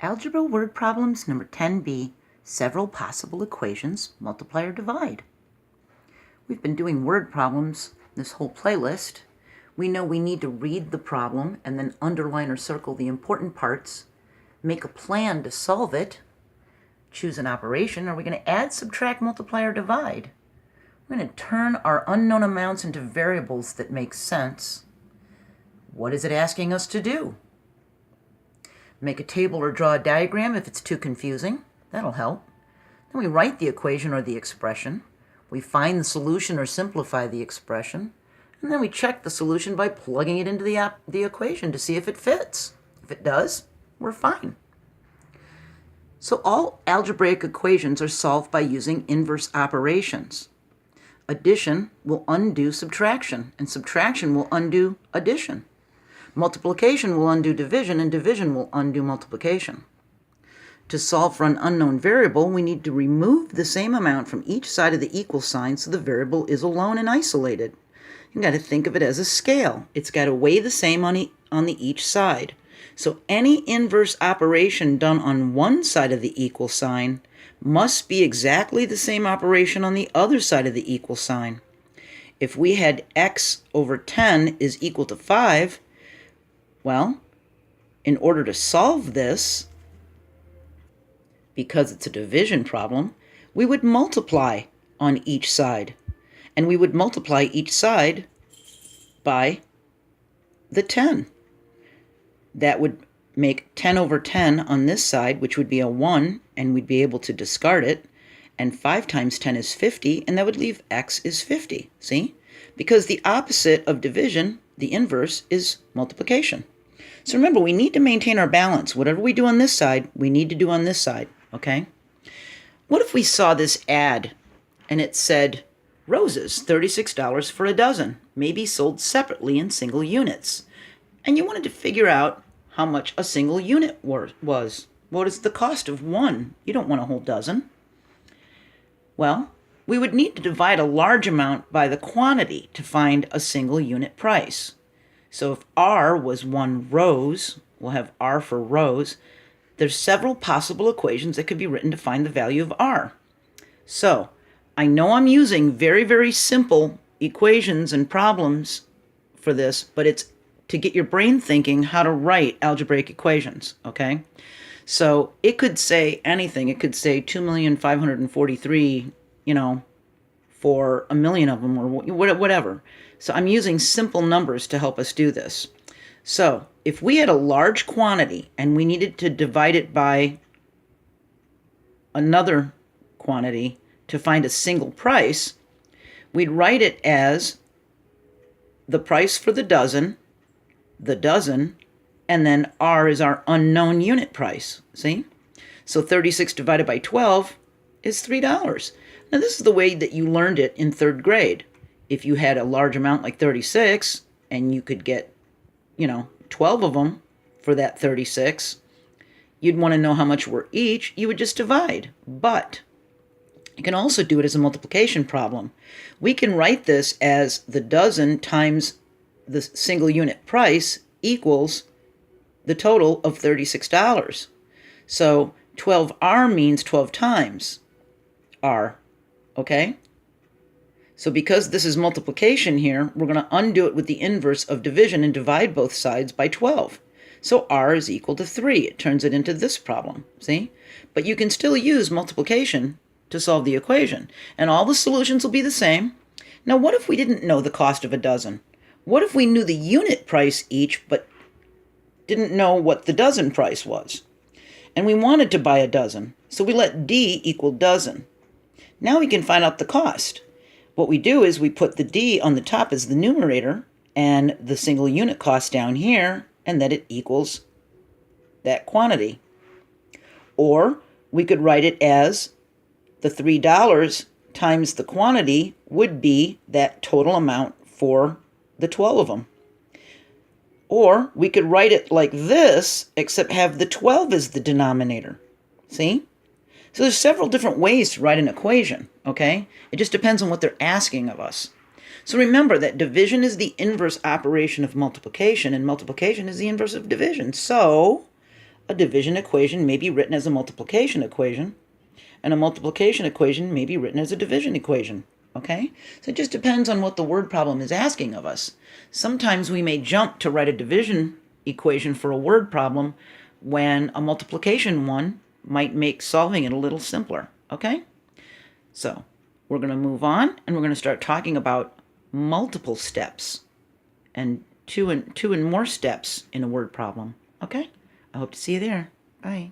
Algebra Word Problems number 10b, several possible equations, multiply or divide. We've been doing word problems this whole playlist. We know we need to read the problem and then underline or circle the important parts, make a plan to solve it, choose an operation. Are we going to add, subtract, multiply, or divide? We're going to turn our unknown amounts into variables that make sense. What is it asking us to do? Make a table or draw a diagram if it's too confusing. That'll help. Then we write the equation or the expression. We find the solution or simplify the expression. And then we check the solution by plugging it into the equation to see if it fits. If it does, we're fine. So all algebraic equations are solved by using inverse operations. Addition will undo subtraction, and subtraction will undo addition. Multiplication will undo division, and division will undo multiplication. To solve for an unknown variable, we need to remove the same amount from each side of the equal sign so the variable is alone and isolated. You've got to think of it as a scale. It's got to weigh the same on each side. So any inverse operation done on one side of the equal sign must be exactly the same operation on the other side of the equal sign. If we had x over 10 is equal to 5, well, in order to solve this, because it's a division problem, we would multiply on each side. And we would multiply each side by the 10. That would make 10 over 10 on this side, which would be a 1, and we'd be able to discard it. And 5 times 10 is 50, and that would leave x is 50. See? Because the opposite of division, the inverse, is multiplication. So remember, we need to maintain our balance. Whatever we do on this side, we need to do on this side, okay? What if we saw this ad and it said, roses, $36 for a dozen, may be sold separately in single units. And you wanted to figure out how much a single unit was. What is the cost of one? You don't want a whole dozen. Well, we would need to divide a large amount by the quantity to find a single unit price. So if R was 1 rose, we'll have R for rose, there's several possible equations that could be written to find the value of R. So I know I'm using very, very simple equations and problems for this, but it's to get your brain thinking how to write algebraic equations, okay? So it could say anything. It could say 2,543,000, for a million of them, or whatever. So I'm using simple numbers to help us do this. So if we had a large quantity and we needed to divide it by another quantity to find a single price, we'd write it as the price for the dozen, and then R is our unknown unit price. See? So 36 divided by 12 is $3. Now this is the way that you learned it in 3rd grade. If you had a large amount like 36 and you could get, 12 of them for that 36, you'd want to know how much were each. You would just divide. But you can also do it as a multiplication problem. We can write this as the dozen times the single unit price equals the total of $36. So 12R means 12 times R. Okay? So because this is multiplication here, we're going to undo it with the inverse of division and divide both sides by 12. So R is equal to 3. It turns it into this problem, see? But you can still use multiplication to solve the equation, and all the solutions will be the same. Now what if we didn't know the cost of a dozen? What if we knew the unit price each, but didn't know what the dozen price was? And we wanted to buy a dozen, so we let D equal dozen. Now we can find out the cost. What we do is we put the D on the top as the numerator and the single unit cost down here, and that it equals that quantity. Or we could write it as the $3 times the quantity would be that total amount for the 12 of them. Or we could write it like this, except have the 12 as the denominator. See? So there's several different ways to write an equation, okay? It just depends on what they're asking of us. So remember that division is the inverse operation of multiplication, and multiplication is the inverse of division. So A division equation may be written as a multiplication equation, and a multiplication equation may be written as a division equation. Okay? So it just depends on what the word problem is asking of us. Sometimes we may jump to write a division equation for a word problem when a multiplication one might make solving it a little simpler. Okay? So we're going to move on, and we're going to start talking about multiple steps and two and more steps in a word problem. Okay? I hope to see you there. Bye.